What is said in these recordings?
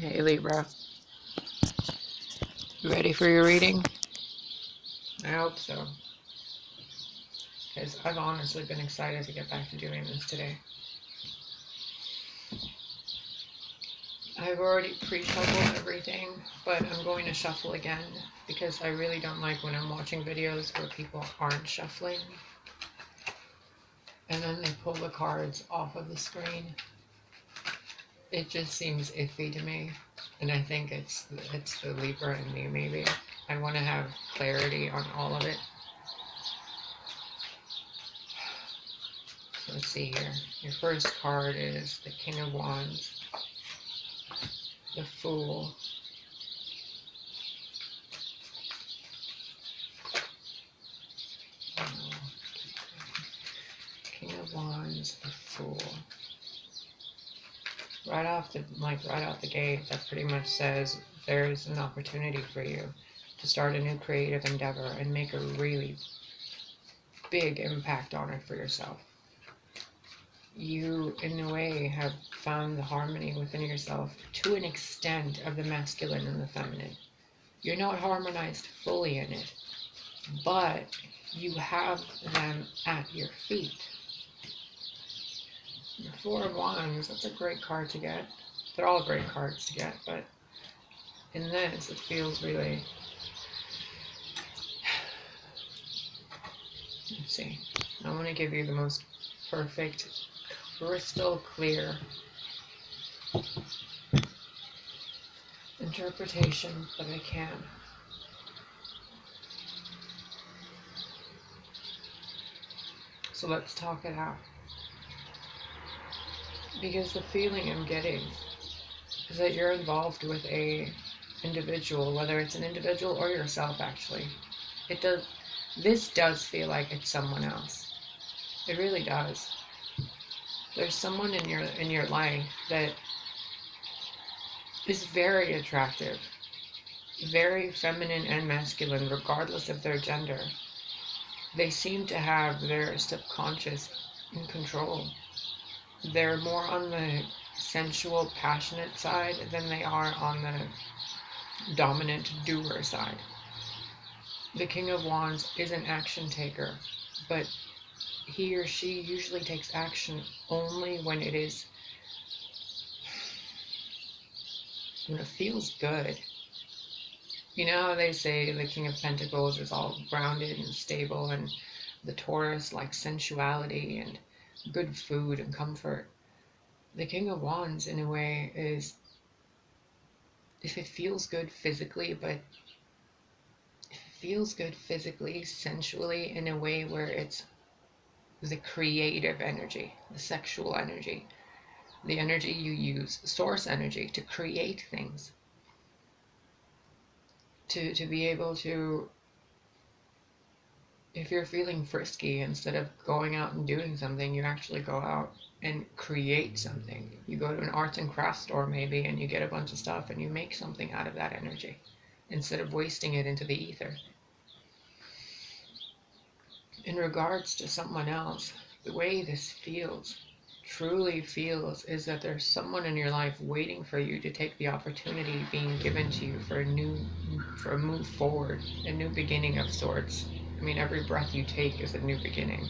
Hey Libra, you ready for your reading? I hope so, because I've honestly been excited to get back to doing this today. I've already pre-shuffled everything, but I'm going to shuffle again because I really don't like when I'm watching videos where people aren't shuffling and then they pull the cards off of the screen. It just seems iffy to me, and I think it's the Libra in me maybe. I want to have clarity on all of it. So let's see here. Your first card is the King of Wands, the Fool, King of Wands, the Fool. Right off the gate, that pretty much says there's an opportunity for you to start a new creative endeavor and make a really big impact on it for yourself. You, in a way, have found the harmony within yourself to an extent of the masculine and the feminine. You're not harmonized fully in it, but you have them at your feet. The Four of Wands, that's a great card to get. They're all great cards to get, but in this, it feels really... Let's see. I want to give you the most perfect, crystal clear interpretation that I can. So let's talk it out. Because the feeling I'm getting is that you're involved with a individual, whether it's an individual or yourself actually. This does feel like it's someone else. It really does. There's someone in your life that is very attractive, very feminine and masculine, regardless of their gender. They seem to have their subconscious in control. They're more on the sensual, passionate side than they are on the dominant doer side. The King of Wands is an action taker, but he or she usually takes action only when it feels good. You know how they say the King of Pentacles is all grounded and stable, and the Taurus likes sensuality and good food and comfort. The King of Wands, in a way, is if it feels good physically, but if it feels good physically, sensually, in a way where it's the creative energy, the sexual energy, the energy you use, source energy, to create things, to be able to, if you're feeling frisky, instead of going out and doing something, you actually go out and create something. You go to an arts and crafts store maybe, and you get a bunch of stuff and you make something out of that energy instead of wasting it into the ether. In regards to someone else, the way this truly feels, is that there's someone in your life waiting for you to take the opportunity being given to you for a move forward, a new beginning of sorts. I mean, every breath you take is a new beginning.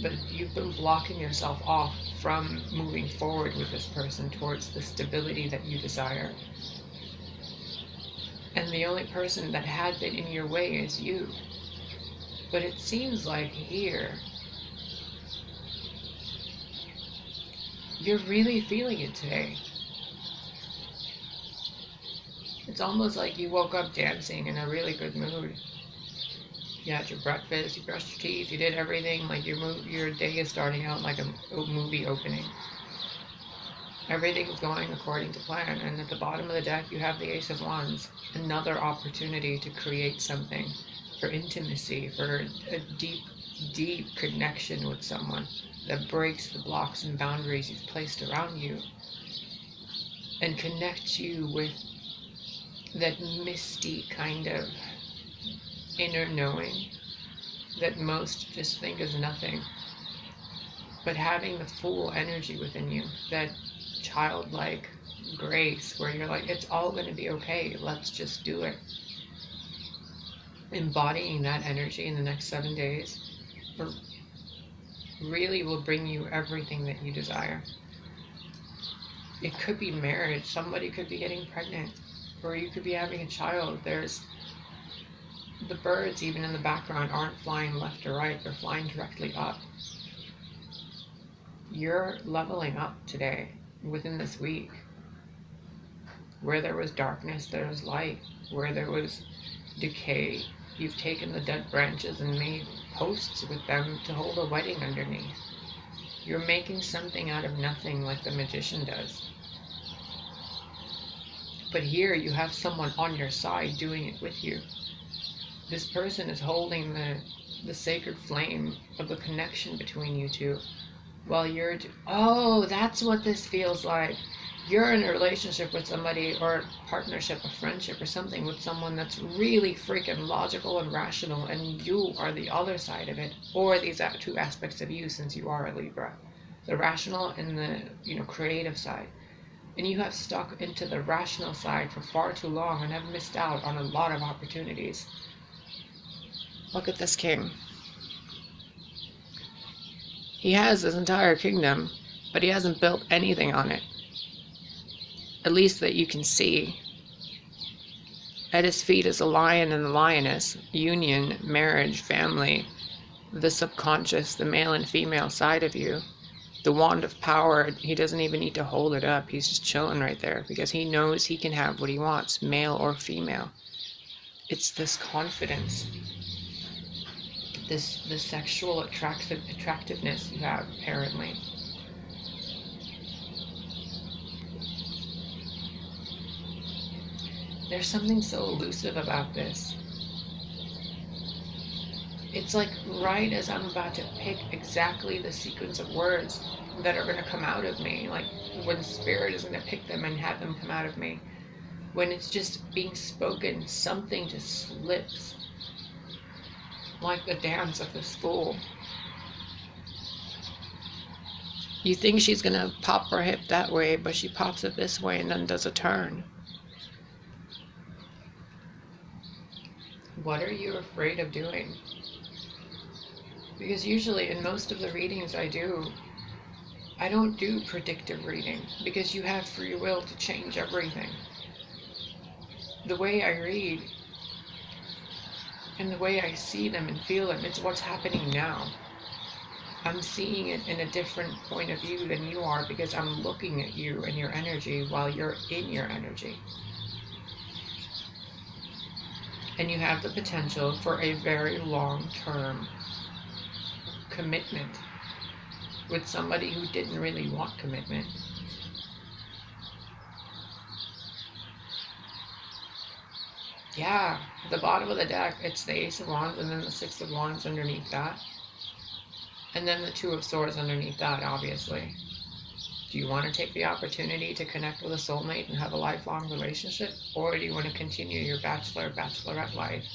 But you've been blocking yourself off from moving forward with this person towards the stability that you desire. And the only person that had been in your way is you. But it seems like here, you're really feeling it today. It's almost like you woke up dancing in a really good mood. You had your breakfast, you brushed your teeth, you did everything like your day is starting out like a movie opening. Everything's going according to plan, and at the bottom of the deck you have the Ace of Wands, another opportunity to create something, for intimacy, for a deep, deep connection with someone that breaks the blocks and boundaries you've placed around you and connects you with that misty kind of inner knowing that most just think is nothing, but having the full energy within you that childlike grace where you're like, it's all going to be okay. Let's just do it. Embodying that energy in the next 7 days really will bring you everything that you desire. It could be marriage. Somebody could be getting pregnant, or you could be having a child. There's the birds, even in the background, aren't flying left or right. They're flying directly up. You're leveling up today, within this week. Where there was darkness, there was light. Where there was decay, you've taken the dead branches and made posts with them to hold a wedding underneath. You're making something out of nothing like the magician does. But here you have someone on your side doing it with you. This person is holding the sacred flame of the connection between you two while you're... Oh, that's what this feels like. You're in a relationship with somebody, or a partnership, a friendship, or something with someone that's really freaking logical and rational, and you are the other side of it, or these are two aspects of you, since you are a Libra, the rational and the creative side, and you have stuck into the rational side for far too long and have missed out on a lot of opportunities. Look at this king. He has his entire kingdom, but he hasn't built anything on it. At least that you can see. At his feet is a lion and a lioness, union, marriage, family, the subconscious, the male and female side of you. The wand of power, he doesn't even need to hold it up. He's just chilling right there because he knows he can have what he wants, male or female. It's this confidence, this sexual attractiveness you have, apparently. There's something so elusive about this. It's like right as I'm about to pick exactly the sequence of words that are going to come out of me, like when Spirit is going to pick them and have them come out of me, when it's just being spoken, something just slips, like the dance of this fool. You think she's going to pop her hip that way, but she pops it this way and then does a turn. What are you afraid of doing? Because usually in most of the readings I don't do predictive reading because you have free will to change everything. The way I read and the way I see them and feel them, it's what's happening now. I'm seeing it in a different point of view than you are because I'm looking at you and your energy while you're in your energy. And you have the potential for a very long-term commitment with somebody who didn't really want commitment. Yeah, at the bottom of the deck, it's the Ace of Wands and then the Six of Wands underneath that. And then the Two of Swords underneath that, obviously. Do you want to take the opportunity to connect with a soulmate and have a lifelong relationship? Or do you want to continue your bachelorette life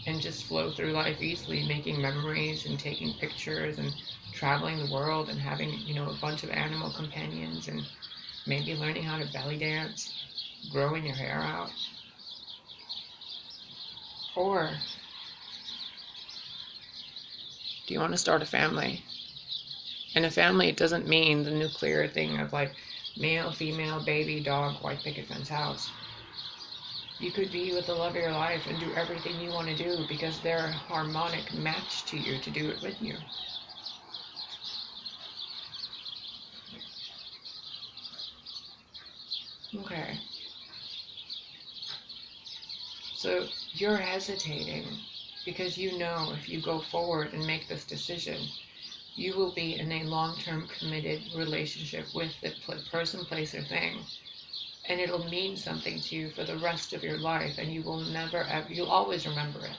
and just flow through life easily, making memories and taking pictures and traveling the world and having, a bunch of animal companions and maybe learning how to belly dance, growing your hair out? Or do you want to start a family? And a family, it doesn't mean the nuclear thing of like male, female, baby, dog, white picket fence house. You could be with the love of your life and do everything you want to do because they're a harmonic match to you to do it with you. Okay. So you're hesitating because you know if you go forward and make this decision, you will be in a long-term committed relationship with the person, place, or thing. And it'll mean something to you for the rest of your life. And you will never ever, you'll always remember it.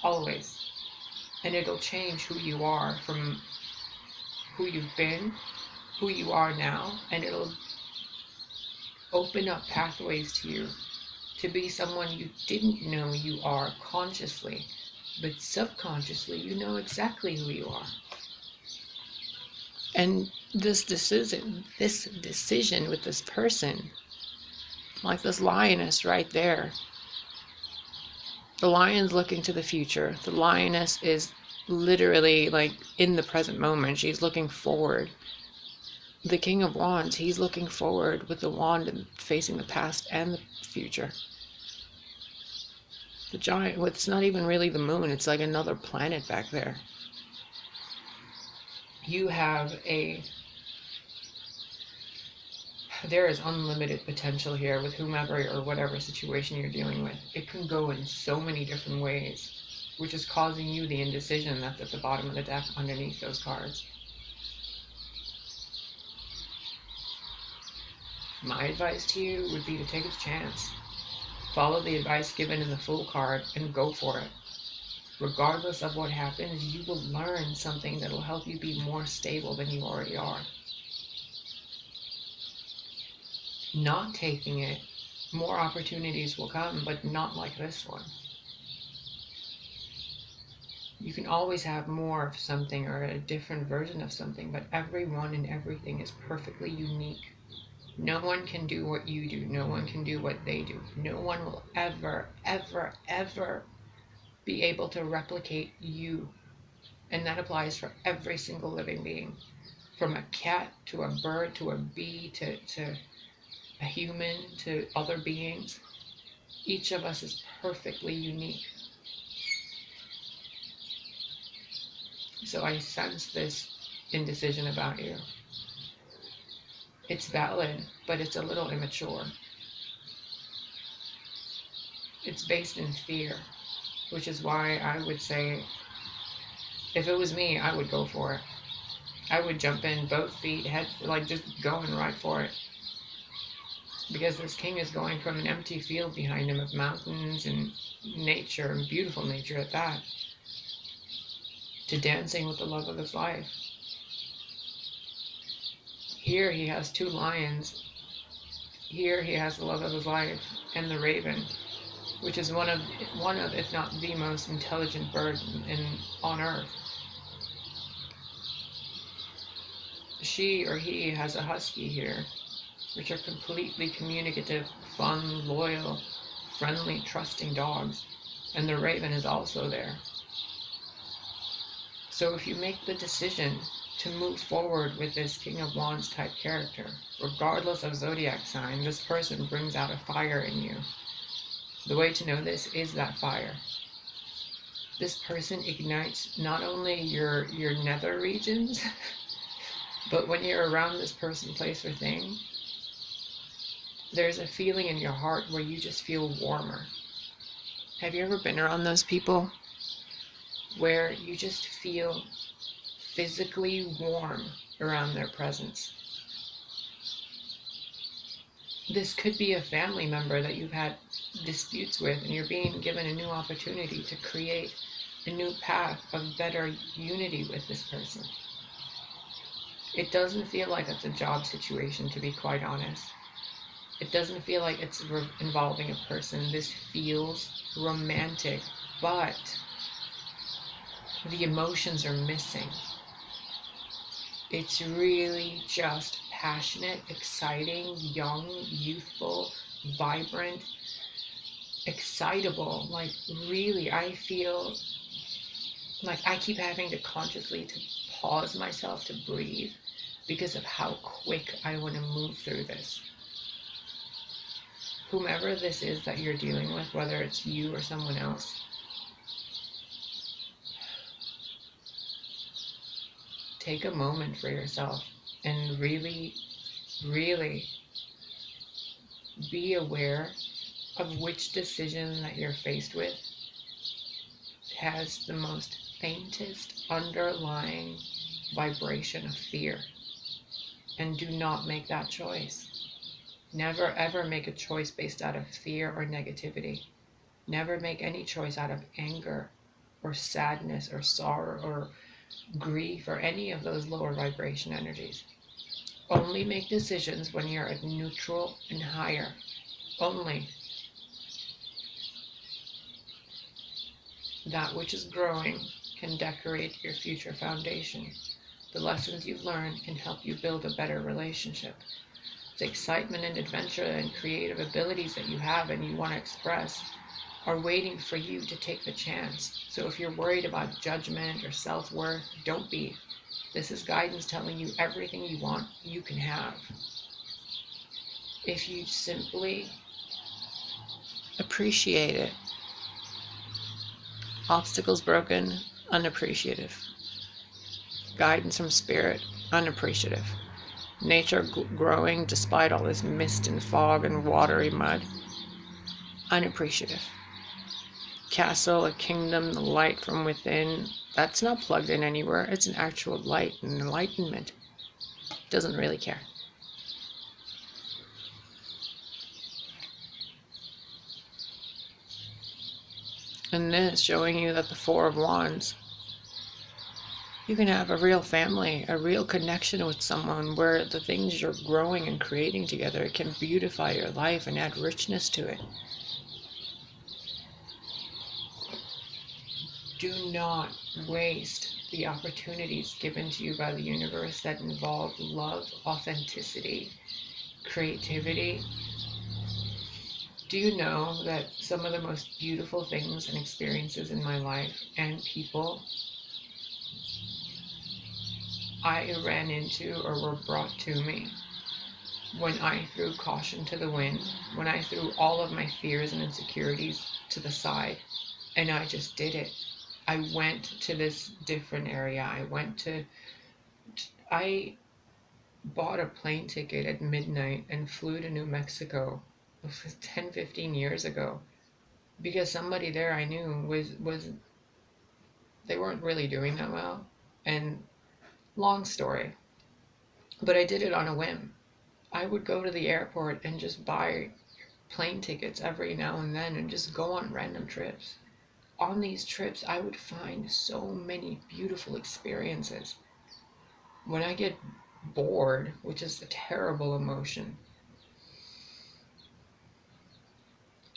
Always. And it'll change who you are from who you've been, who you are now. And it'll open up pathways to you to be someone you didn't know you are consciously. But subconsciously, you know exactly who you are. And this decision with this person, like this lioness right there. The lion's looking to the future. The lioness is literally like in the present moment. She's looking forward. The King of Wands, he's looking forward with the wand and facing the past and the future. The giant, well, it's not even really the moon. It's like another planet back there. You have there is unlimited potential here with whomever or whatever situation you're dealing with. It can go in so many different ways, which is causing you the indecision that's at the bottom of the deck underneath those cards. My advice to you would be to take a chance. Follow the advice given in the Fool card and go for it. Regardless of what happens, you will learn something that will help you be more stable than you already are. Not taking it, more opportunities will come, but not like this one. You can always have more of something or a different version of something, but everyone and everything is perfectly unique. No one can do what you do. No one can do what they do. No one will ever, ever, ever be able to replicate you. And that applies for every single living being. From a cat to a bird to a bee to a human to other beings. Each of us is perfectly unique. So I sense this indecision about you. It's valid, but it's a little immature. It's based in fear, which is why I would say, if it was me, I would go for it. I would jump in, both feet, head, like just going right for it. Because this king is going from an empty field behind him of mountains and nature, and beautiful nature at that, to dancing with the love of his life. Here he has 2 lions. Here he has the love of his life and the raven, which is one of, if not the most intelligent bird on earth. She or he has a husky here, which are completely communicative, fun, loyal, friendly, trusting dogs. And the raven is also there. So if you make the decision to move forward with this King of Wands type character, regardless of zodiac sign, this person brings out a fire in you. The way to know this is that fire. This person ignites not only your nether regions, but when you're around this person, place, or thing, there's a feeling in your heart where you just feel warmer. Have you ever been around those people where you just feel physically warm around their presence? This could be a family member that you've had disputes with, and you're being given a new opportunity to create a new path of better unity with this person. It doesn't feel like it's a job situation, to be quite honest. It doesn't feel like it's involving a person. This feels romantic, but the emotions are missing. It's really just passionate, exciting, young, youthful, vibrant, excitable. Like really, I feel like I keep having to consciously to pause myself to breathe because of how quick I want to move through this. Whomever this is that you're dealing with, whether it's you or someone else, take a moment for yourself and really, really be aware of which decision that you're faced with has the most faintest underlying vibration of fear. And do not make that choice. Never ever make a choice based out of fear or negativity. Never make any choice out of anger or sadness or sorrow or grief or any of those lower vibration energies. Only make decisions when you're at neutral and higher. Only. That which is growing can decorate your future foundation. The lessons you've learned can help you build a better relationship. The excitement and adventure and creative abilities that you have and you want to express are waiting for you to take the chance. So if you're worried about judgment or self-worth, don't be. This is guidance telling you everything you want, you can have. If you simply appreciate it. Obstacles broken, unappreciative. Guidance from spirit, unappreciative. Nature growing despite all this mist and fog and watery mud, unappreciative. Castle, a kingdom, the light from within, that's not plugged in anywhere. It's an actual light and enlightenment. Doesn't really care. And this showing you that the Four of Wands, you can have a real family, a real connection with someone where the things you're growing and creating together can beautify your life and add richness to it. Do not waste the opportunities given to you by the universe that involve love, authenticity, creativity. Do you know that some of the most beautiful things and experiences in my life and people I ran into or were brought to me when I threw caution to the wind, when I threw all of my fears and insecurities to the side, and I just did it. I went to this different area. I bought a plane ticket at midnight and flew to New Mexico 10, 15 years ago because somebody there I knew was they weren't really doing that well. And long story, but I did it on a whim. I would go to the airport and just buy plane tickets every now and then and just go on random trips. On these trips, I would find so many beautiful experiences. When I get bored, which is a terrible emotion,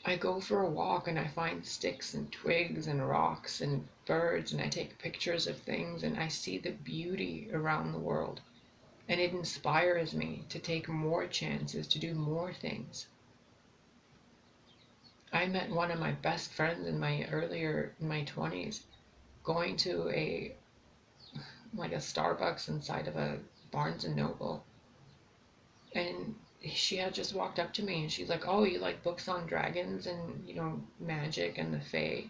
I go for a walk and I find sticks and twigs and rocks and birds and I take pictures of things and I see the beauty around the world. And it inspires me to take more chances, to do more things. I met one of my best friends in my 20s going to a Starbucks inside of a Barnes and Noble. And she had just walked up to me and she's like, "Oh, you like books on dragons and, magic and the fae?"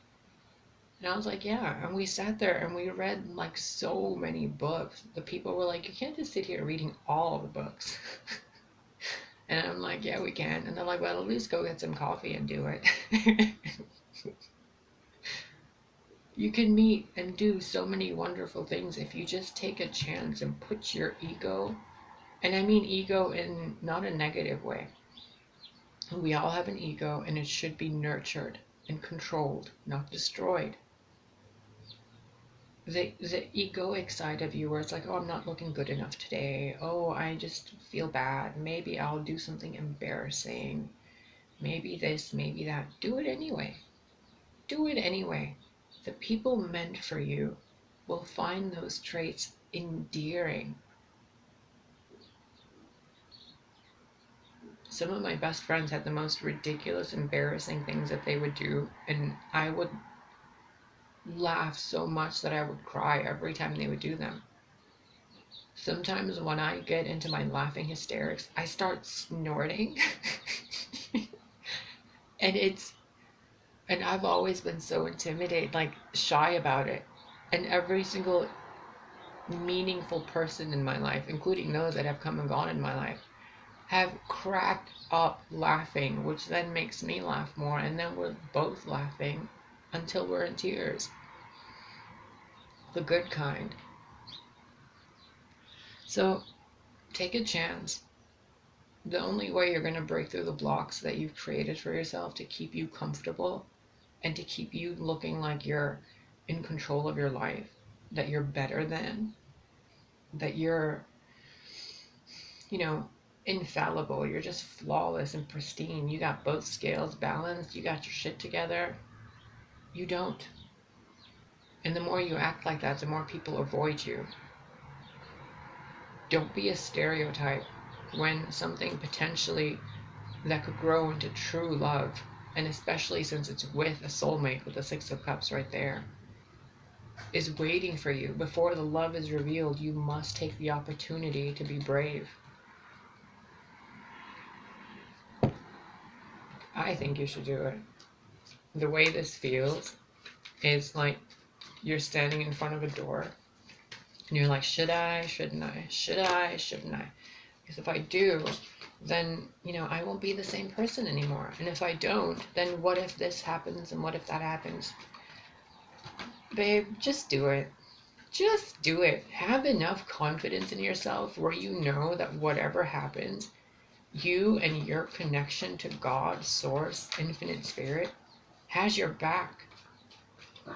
And I was like, "Yeah." And we sat there and we read like so many books. The people were like, "You can't just sit here reading all the books." And I'm like, "Yeah, we can." And they're like, "Well, at least go get some coffee and do it." You can meet and do so many wonderful things if you just take a chance and put your ego, and I mean ego in not a negative way. We all have an ego and it should be nurtured and controlled, not destroyed. The egoic side of you where it's like, "Oh, I'm not looking good enough today. Oh, I just feel bad. Maybe I'll do something embarrassing. Maybe this, maybe that." Do it anyway. Do it anyway. The people meant for you will find those traits endearing. Some of my best friends had the most ridiculous, embarrassing things that they would do, and I would laugh so much that I would cry every time they would do them. Sometimes when I get into my laughing hysterics, I start snorting. And I've always been so intimidated, like shy about it. And every single meaningful person in my life, including those that have come and gone in my life, have cracked up laughing, which then makes me laugh more, and then we're both laughing until we're in tears. The good kind. So take a chance. The only way you're going to break through the blocks that you've created for yourself to keep you comfortable and to keep you looking like you're in control of your life, that you're better than, that you're, infallible, you're just flawless and pristine, you got both scales balanced, you got your shit together. You don't. And the more you act like that, the more people avoid you. Don't be a stereotype when something potentially that could grow into true love, and especially since it's with a soulmate with the Six of Cups right there, is waiting for you. Before the love is revealed, you must take the opportunity to be brave. I think you should do it. The way this feels is like you're standing in front of a door and you're like, should I, shouldn't I? Should I, shouldn't I? Because if I do, then, I won't be the same person anymore. And if I don't, then what if this happens and what if that happens? Babe, just do it. Just do it. Have enough confidence in yourself where you know that whatever happens, you and your connection to God, Source, Infinite Spirit, has your back.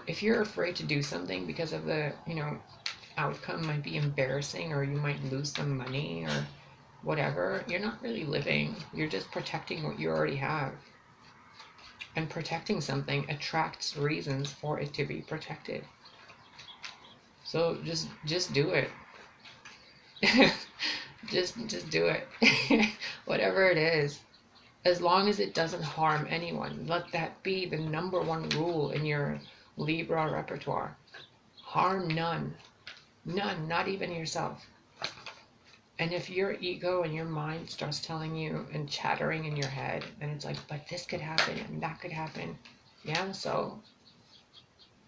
If you're afraid to do something because of the, outcome might be embarrassing, or you might lose some money or whatever, you're not really living. You're just protecting what you already have. And protecting something attracts reasons for it to be protected. So just do it. just do it. Whatever it is, as long as it doesn't harm anyone. Let that be the number one rule in your Libra repertoire. Harm none. None, not even yourself. And if your ego and your mind starts telling you and chattering in your head, and it's like, but this could happen and that could happen. Yeah, so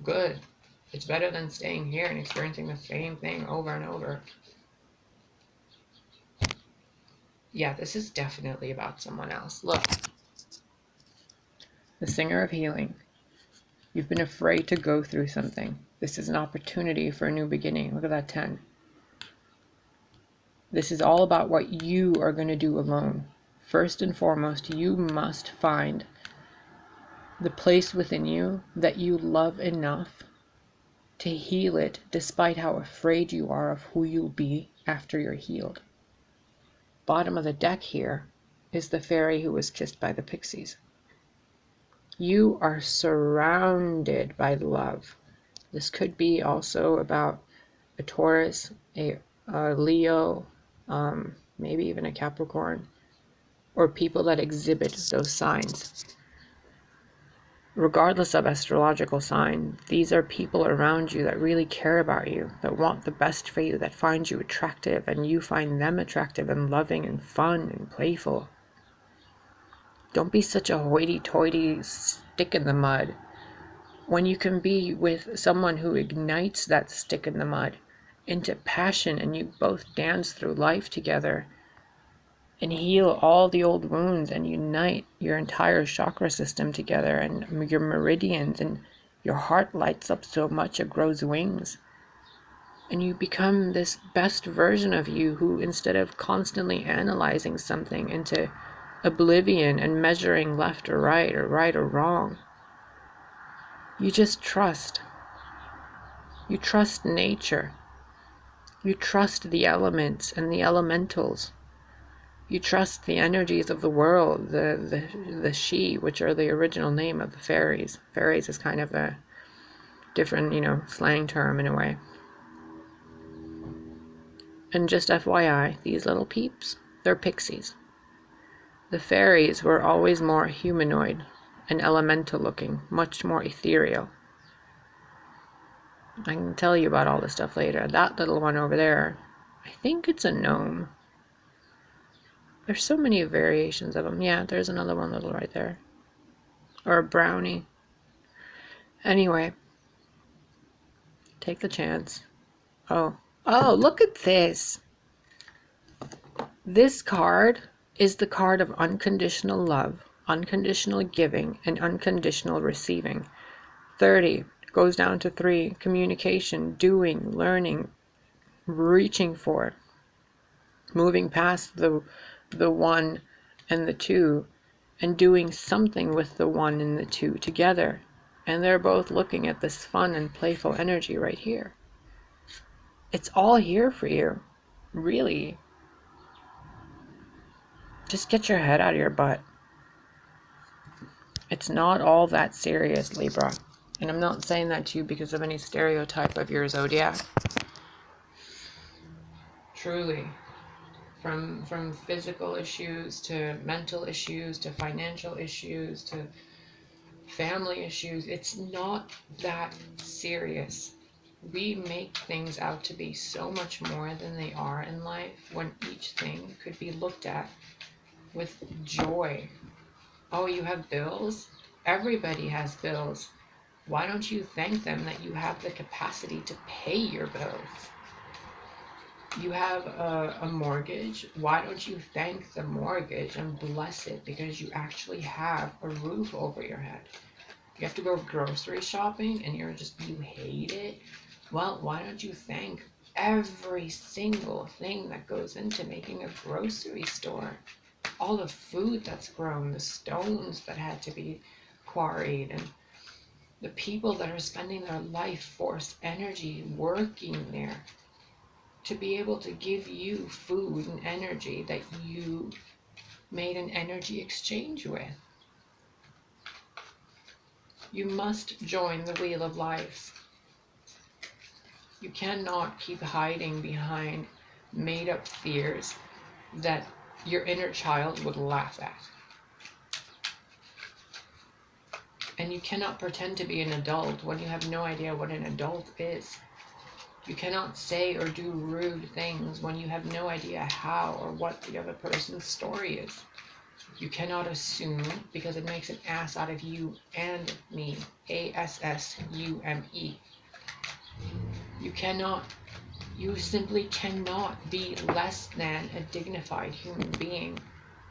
good. It's better than staying here and experiencing the same thing over and over. Yeah, this is definitely about someone else. Look. The Singer of Healing. You've been afraid to go through something. This is an opportunity for a new beginning. Look at that 10. This is all about what you are going to do alone. First and foremost, you must find the place within you that you love enough to heal it, despite how afraid you are of who you'll be after you're healed. Bottom of the deck here is the fairy who was kissed by the pixies. You are surrounded by love. This could be also about a Taurus, a Leo, maybe even a Capricorn, or people that exhibit those signs. Regardless of astrological sign, these are people around you that really care about you, that want the best for you, that find you attractive, and you find them attractive and loving and fun and playful. Don't be such a hoity-toity stick in the mud when you can be with someone who ignites that stick in the mud into passion, and you both dance through life together and heal all the old wounds and unite your entire chakra system together and your meridians, and your heart lights up so much it grows wings. And you become this best version of you who, instead of constantly analyzing something into oblivion and measuring left or right or wrong, you just trust. You trust nature. You trust the elements and the elementals. You trust the energies of the world, the she, which are the original name of the fairies. Fairies is kind of a different, slang term in a way. And just FYI, these little peeps, they're pixies. The fairies were always more humanoid and elemental looking, much more ethereal. I can tell you about all this stuff later. That little one over there, I think it's a gnome. There's so many variations of them. Yeah, there's another one little right there. Or a brownie. Anyway, take the chance. Oh, look at this. This card is the card of unconditional love, unconditional giving, and unconditional receiving. 30 goes down to 3. Communication, doing, learning, reaching for, moving past the 1 and the 2, and doing something with the 1 and the 2 together. And they're both looking at this fun and playful energy right here. It's all here for you, really. Just get your head out of your butt. It's not all that serious, Libra. And I'm not saying that to you because of any stereotype of your zodiac. Truly, from physical issues to mental issues to financial issues to family issues. It's not that serious. We make things out to be so much more than they are in life, when each thing could be looked at with joy. Oh, you have bills? Everybody has bills. Why don't you thank them that you have the capacity to pay your bills? You have a mortgage. Why don't you thank the mortgage and bless it because you actually have a roof over your head? You have to go grocery shopping and you hate it. Well, why don't you thank every single thing that goes into making a grocery store? All the food that's grown, the stones that had to be quarried, and the people that are spending their life force energy working there to be able to give you food and energy that you made an energy exchange with. You must join the wheel of life. You cannot keep hiding behind made-up fears that your inner child would laugh at. And you cannot pretend to be an adult when you have no idea what an adult is. You cannot say or do rude things when you have no idea how or what the other person's story is. You cannot assume, because it makes an ass out of you and me. ASSUME. You simply cannot be less than a dignified human being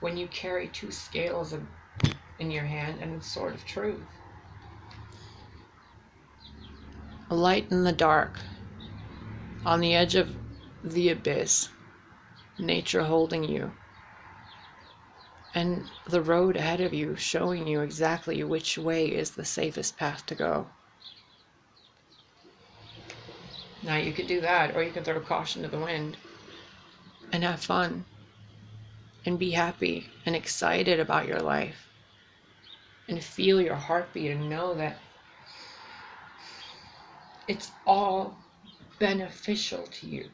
when you carry two scales in your hand and a sword of truth. A light in the dark, on the edge of the abyss, nature holding you, and the road ahead of you showing you exactly which way is the safest path to go. Now you could do that, or you could throw caution to the wind and have fun and be happy and excited about your life and feel your heartbeat and know that it's all beneficial to you.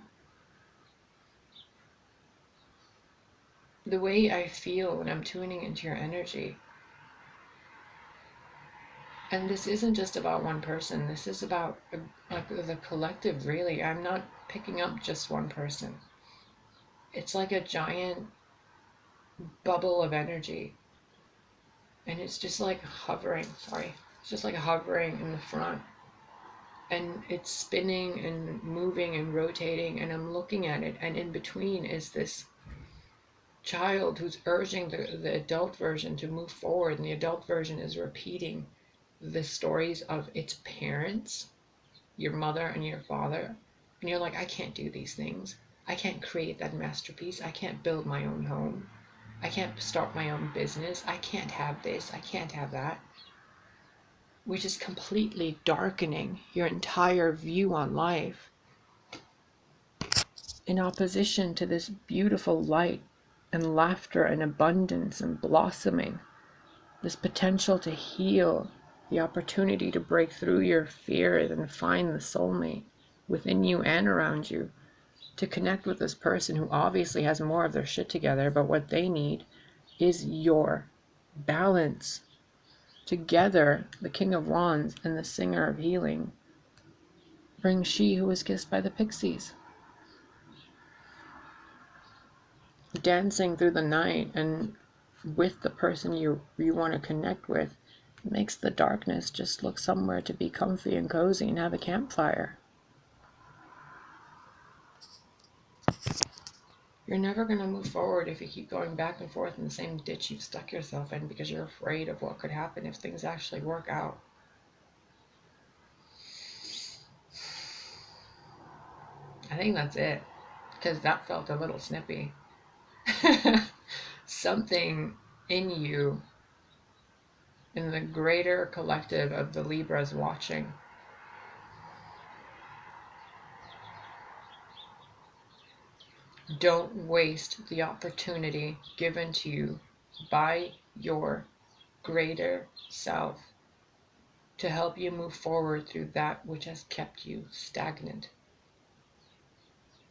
The way I feel when I'm tuning into your energy. And this isn't just about one person. This is about like the collective, really. I'm not picking up just one person. It's like a giant bubble of energy. And it's just like hovering, It's just like hovering in the front. And it's spinning and moving and rotating, and I'm looking at it. And in between is this child who's urging the adult version to move forward, and the adult version is repeating the stories of its parents, your mother and your father. And you're like, I can't do these things. I can't create that masterpiece. I can't build my own home. I can't start my own business. I can't have this. I can't have that. Which is completely darkening your entire view on life, in opposition to this beautiful light and laughter and abundance and blossoming, this potential to heal, the opportunity to break through your fears and find the soulmate within you and around you, to connect with this person who obviously has more of their shit together, but what they need is your balance. Together, the King of Wands and the Singer of Healing bring she who was kissed by the pixies, dancing through the night and with the person you want to connect with. Makes the darkness just look somewhere to be comfy and cozy and have a campfire. You're never going to move forward if you keep going back and forth in the same ditch you've stuck yourself in because you're afraid of what could happen if things actually work out. I think that's it, because that felt a little snippy. Something in you, in the greater collective of the Libras watching, don't waste the opportunity given to you by your greater self to help you move forward through that which has kept you stagnant.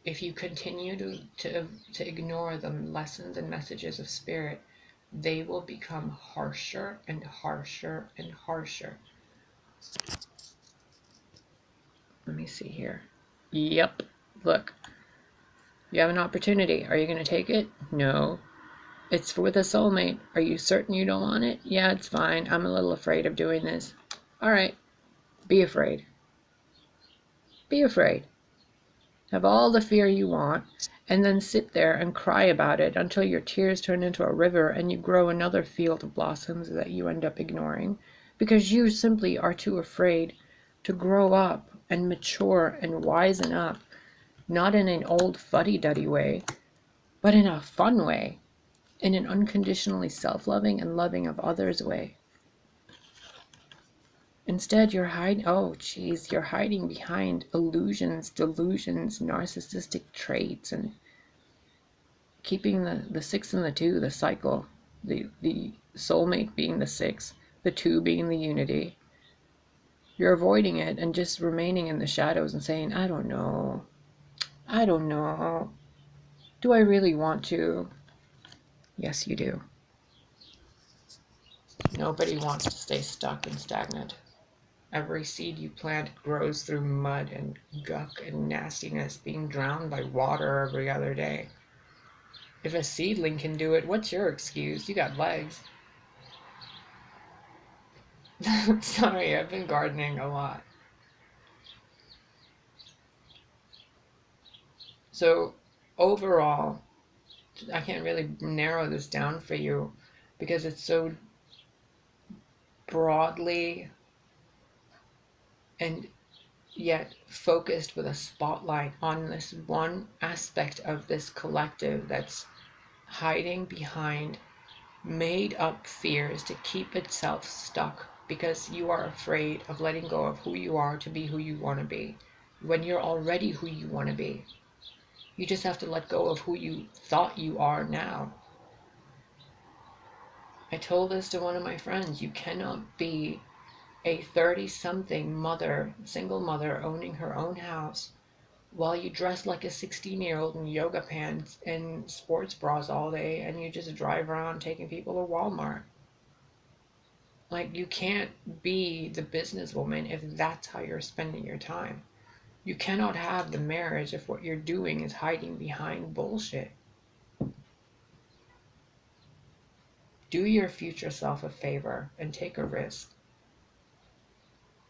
if you continue to ignore the lessons and messages of spirit, they will become harsher and harsher and harsher. Let me see here. Yep. Look. You have an opportunity. Are you going to take it? No. It's for the soulmate. Are you certain you don't want it? Yeah, it's fine. I'm a little afraid of doing this. All right. Be afraid. Be afraid. Have all the fear you want, and then sit there and cry about it until your tears turn into a river and you grow another field of blossoms that you end up ignoring because you simply are too afraid to grow up and mature and wisen up, not in an old fuddy-duddy way, but in a fun way, in an unconditionally self-loving and loving of others way. Instead, you're hiding behind illusions, delusions, narcissistic traits, and keeping the 6 and the 2, the cycle, the soulmate being the 6, the 2 being the unity. You're avoiding it and just remaining in the shadows and saying, I don't know. Do I really want to? Yes, you do. Nobody wants to stay stuck and stagnant. Every seed you plant grows through mud and guck and nastiness, being drowned by water every other day. If a seedling can do it, what's your excuse? You got legs. Sorry, I've been gardening a lot. So overall, I can't really narrow this down for you because it's so broadly and yet focused with a spotlight on this one aspect of this collective that's hiding behind made up fears to keep itself stuck because you are afraid of letting go of who you are to be who you want to be when you're already who you want to be. You just have to let go of who you thought you are now. I told this to one of my friends. You cannot be a 30-something mother, single mother, owning her own house, while you dress like a 16-year-old in yoga pants and sports bras all day, and you just drive around taking people to Walmart. Like, you can't be the businesswoman if that's how you're spending your time. You cannot have the marriage if what you're doing is hiding behind bullshit. Do your future self a favor and take a risk.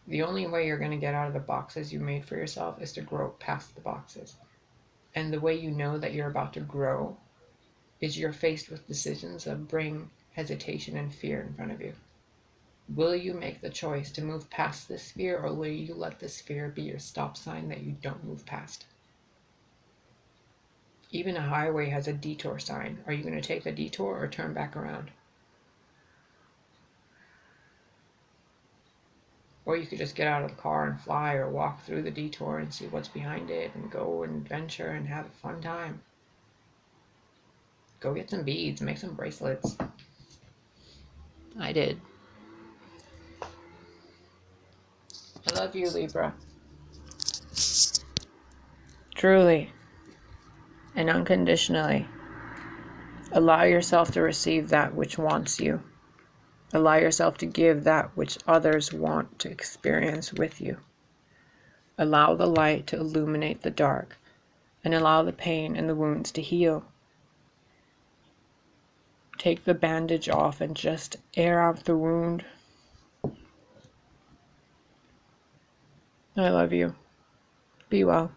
The only way you're going to get out of the boxes you made for yourself is to grow past the boxes. And the way you know that you're about to grow is you're faced with decisions that bring hesitation and fear in front of you. Will you make the choice to move past this fear, or will you let this fear be your stop sign that you don't move past? Even a highway has a detour sign. Are you going to take the detour or turn back around? Or you could just get out of the car and fly, or walk through the detour and see what's behind it and go and venture and have a fun time. Go get some beads, make some bracelets. I did. I love you, Libra. Truly and unconditionally. Allow yourself to receive that which wants you. Allow yourself to give that which others want to experience with you. Allow the light to illuminate the dark, and allow the pain and the wounds to heal. Take the bandage off and just air out the wound. I love you. Be well.